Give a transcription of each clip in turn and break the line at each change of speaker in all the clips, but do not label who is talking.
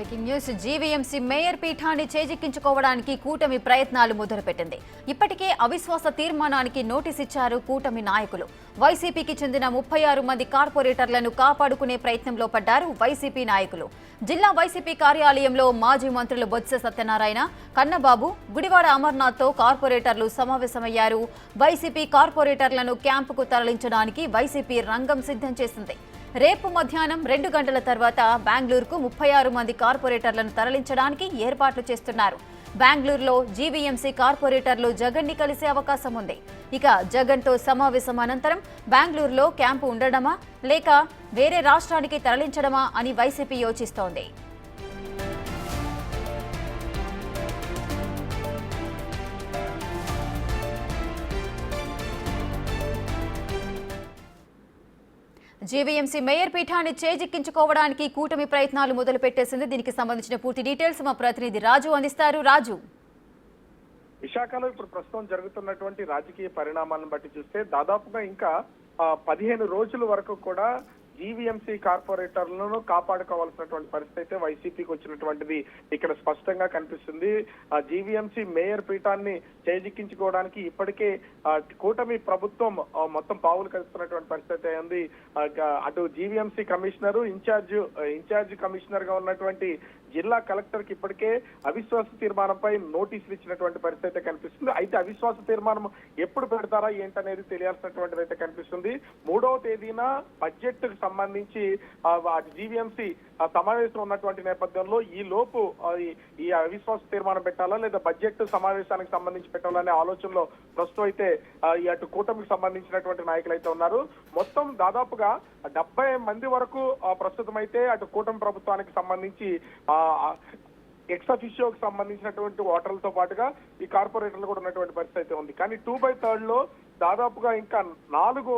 Breaking news. GVMC mayor పీఠాన్ని చేజిక్కించుకోవడానికి కూటమి ప్రయత్నాలు మొదలుపెట్టింది. ఇప్పటికే అవిశ్వాస తీర్మానానికి నోటీస్ ఇచ్చారు కూటమి నాయకులు. వైసీపీకి చెందిన 36 మంది కార్పొరేటర్లను కాపాడుకునే ప్రయత్నంలో పడ్డారు వైసీపీ నాయకులు. జిల్లా వైసీపీ కార్యాలయంలో మాజీ మంత్రులు బొత్స సత్యనారాయణ, కన్నబాబు, గుడివాడ అమర్నాథ్తో కార్పొరేటర్లు సమావేశమయ్యారు. వైసీపీ కార్పొరేటర్లను క్యాంపుకు తరలించడానికి వైసీపీ రంగం సిద్ధం చేసింది. రేపు మధ్యాహ్నం 2 గంటల తర్వాత బెంగళూరుకు 36 మంది కార్పొరేటర్లను తరలించడానికి ఏర్పాట్లు చేస్తున్నారు. బెంగళూరులో జీవీఎంసీ కార్పొరేటర్లు జగన్ ని కలిసే అవకాశం ఉంది. ఇక జగన్ తో సమావేశం అనంతరం బెంగళూరులో క్యాంపు ఉండడమా లేక వేరే రాష్ట్రానికి తరలించడమా అని వైసీపీ యోచిస్తోంది. జీవీఎంసీ మేయర్ పీఠాన్ని చేజిక్కించుకోవడానికి కూటమి ప్రయత్నాలు మొదలుపెట్టేసింది. దీనికి సంబంధించిన పూర్తి డీటెయిల్స్ మా ప్రతినిధి రాజు అందిస్తారు. రాజు,
విశాఖలో ఇప్పుడు ప్రస్తుతం జరుగుతున్నటువంటి రాజకీయ పరిణామాలను బట్టి చూస్తే దాదాపుగా ఇంకా 15 రోజుల వరకు కూడా జీవీఎంసీ కార్పొరేటర్లను కాపాడుకోవాల్సినటువంటి పరిస్థితి అయితే వైసీపీకి వచ్చినటువంటిది ఇక్కడ స్పష్టంగా కనిపిస్తుంది. జీవీఎంసీ మేయర్ పీఠాన్ని చేజిక్కించుకోవడానికి ఇప్పటికే కూటమి ప్రభుత్వం మొత్తం పావులు కలుపుతున్నటువంటి పరిస్థితి ఉంది. అటు జీవీఎంసీ కమిషనరు ఇన్ఛార్జ్ కమిషనర్ గా ఉన్నటువంటి జిల్లా కలెక్టర్ కి ఇప్పటికే అవిశ్వాస తీర్మానంపై నోటీసులు ఇచ్చినటువంటి పరిస్థితి కనిపిస్తుంది. అయితే అవిశ్వాస తీర్మానం ఎప్పుడు పెడతారా ఏంటనేది తెలియాల్సినటువంటిది అయితే కనిపిస్తుంది. 3వ తేదీన బడ్జెట్ కు సంబంధించి జీవీఎంసీ సమావేశం ఉన్నటువంటి నేపథ్యంలో ఈ లోపు ఈ అవిశ్వాస తీర్మానం పెట్టాలా లేదా బడ్జెట్ సమావేశానికి సంబంధించి పెట్టాలనే ఆలోచనలో ప్రస్తుతం అయితే అటు కూటమికి సంబంధించినటువంటి నాయకులు అయితే ఉన్నారు. మొత్తం దాదాపుగా 70 మంది వరకు ప్రస్తుతం అయితే అటు కూటమి ప్రభుత్వానికి సంబంధించి ఎక్స్ అఫిషియోకి సంబంధించినటువంటి ఓటర్లతో పాటుగా ఈ కార్పొరేటర్లు కూడా ఉన్నటువంటి పరిస్థితి అయితే ఉంది. కానీ 2/3 లో దాదాపుగా ఇంకా 4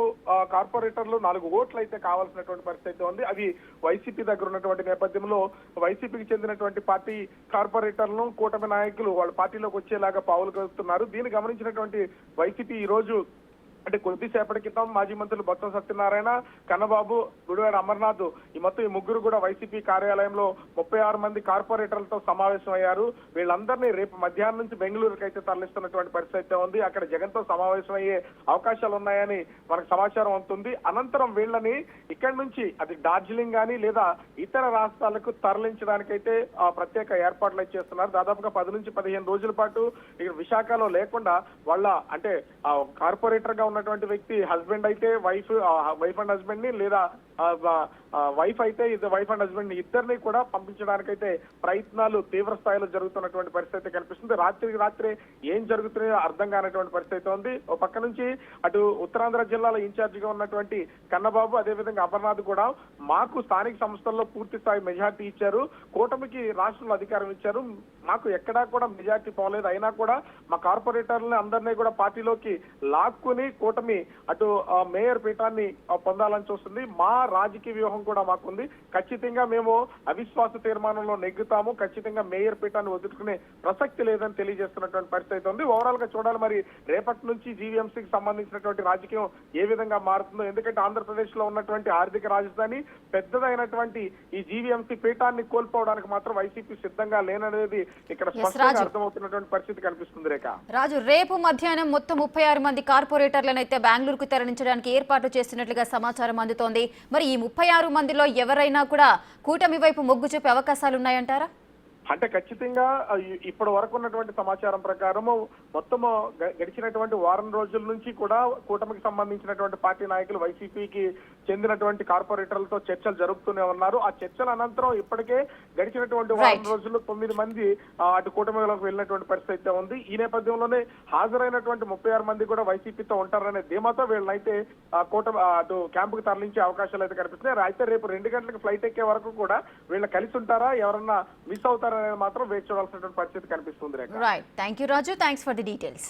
కార్పొరేటర్లు 4 ఓట్లు అయితే కావాల్సినటువంటి పరిస్థితి ఉంది. అవి వైసీపీ దగ్గర ఉన్నటువంటి నేపథ్యంలో వైసీపీకి చెందినటువంటి పార్టీ కార్పొరేటర్లను కూటమి నాయకులు వాళ్ళ పార్టీలోకి వచ్చేలాగా పావులు కలుపుతున్నారు. దీన్ని గమనించినటువంటి వైసీపీ ఈ రోజు అంటే కొద్దిసేపటి క్రితం మాజీ మంత్రులు బొత్స సత్యనారాయణ, కన్నబాబు, గుడివాడ అమర్నాథ్ ఈ ముగ్గురు కూడా వైసీపీ కార్యాలయంలో 36 మంది కార్పొరేటర్లతో సమావేశం అయ్యారు. వీళ్ళందరినీ రేపు మధ్యాహ్నం నుంచి బెంగళూరుకి అయితే తరలిస్తున్నటువంటి పరిస్థితి ఉంది. అక్కడ జగన్ తో సమావేశం అయ్యే అవకాశాలు ఉన్నాయని మనకు సమాచారం అవుతుంది. అనంతరం వీళ్ళని ఇక్కడి నుంచి అది డార్జిలింగ్ కానీ లేదా ఇతర రాష్ట్రాలకు తరలించడానికైతే ప్రత్యేక ఏర్పాట్లు చేస్తున్నారు. దాదాపుగా 10 నుంచి 15 రోజుల పాటు ఇక్కడ విశాఖలో లేకుండా వాళ్ళ అంటే కార్పొరేటర్ గా ఉన్నటువంటి వ్యక్తి హస్బెండ్ అయితే వైఫ్ అండ్ హస్బెండ్ ని లేదా వైఫ్ అయితే వైఫ్ అండ్ హస్బెండ్ ని ఇద్దరిని కూడా పంపించడానికైతే ప్రయత్నాలు తీవ్ర స్థాయిలో జరుగుతున్నటువంటి పరిస్థితి కనిపిస్తుంది. రాత్రి ఏం జరుగుతున్నాయో అర్థం కానటువంటి పరిస్థితి ఉంది. ఓ పక్క నుంచి అటు ఉత్తరాంధ్ర జిల్లాలో ఇన్ఛార్జ్ గా ఉన్నటువంటి కన్నబాబు అదేవిధంగా అమర్నాథ్ కూడా మాకు స్థానిక సంస్థల్లో పూర్తి స్థాయి మెజార్టీ ఇచ్చారు, కూటమికి రాష్ట్రంలో అధికారం ఇచ్చారు, మాకు ఎక్కడా కూడా మెజార్టీ పోలేదు, అయినా కూడా మా కార్పొరేటర్లని అందరినీ కూడా పార్టీలోకి లాక్కుని కూటమి అటు మేయర్ పీఠాన్ని పొందాలని చూస్తుంది. మా రాజకీయ వ్యూహం కూడా మాకుంది, ఖచ్చితంగా మేము అవిశ్వాస తీర్మానంలో నెగ్గుతాము, ఖచ్చితంగా మేయర్ పీఠాన్ని వదులుకునే ప్రసక్తి లేదని తెలియజేస్తున్నటువంటి పరిస్థితి ఉంది. ఓవరాల్ గా చూడాలి మరి రేపటి నుంచి జీవీఎంసీకి సంబంధించినటువంటి రాజకీయం ఏ విధంగా మారుతుందో. ఎందుకంటే ఆంధ్రప్రదేశ్ లో ఉన్నటువంటి ఆర్థిక రాజధాని పెద్దదైనటువంటి ఈ జీవీఎంసీ పీఠాన్ని కోల్పోవడానికి మాత్రం వైసీపీ సిద్ధంగా లేననేది ఇక్కడ స్పష్టంగా అర్థమవుతున్నటువంటి పరిస్థితి కనిపిస్తుంది. రేఖ
రాజు, రేపు మధ్యాహ్నం మొత్తం 36 మంది కార్పొరేటర్లను అయితే బెంగళూరుకు తరలించడానికి ఏర్పాట్లు చేస్తున్నట్లుగా సమాచారం అందుతోంది. మరి ఈ 36 మందిలో ఎవరైనా కూడా కూటమి వైపు మొగ్గు చూపే అవకాశాలున్నాయంటారా?
అంటే ఖచ్చితంగా ఇప్పటి వరకు ఉన్నటువంటి సమాచారం ప్రకారము మొత్తము గడిచినటువంటి వారం రోజుల నుంచి కూడా కూటమికి సంబంధించినటువంటి పార్టీ నాయకులు వైసీపీకి చెందినటువంటి కార్పొరేటర్లతో చర్చలు జరుపుతూనే ఉన్నారు. ఆ చర్చల అనంతరం ఇప్పటికే గడిచినటువంటి వారం రోజుల్లో 9 మంది అటు కూటమిలోకి వెళ్ళినటువంటి పరిస్థితి ఉంది. ఈ నేపథ్యంలోనే హాజరైనటువంటి 36 మంది కూడా వైసీపీతో ఉంటారనే ధీమాతో వీళ్ళనైతే కూటమి అటు క్యాంపుకు తరలించే అవకాశాలు అయితే కనిపిస్తున్నాయి. అయితే రేపు 2 గంటలకు ఫ్లైట్ ఎక్కే వరకు కూడా వీళ్ళు కలిసి ఉంటారా, ఎవరన్నా మిస్ అవుతారా మాత్రం వేచి చూడాల్సినటువంటి పరిస్థితి కనిపిస్తుంది.
Right, thank you Raju, thanks for the details.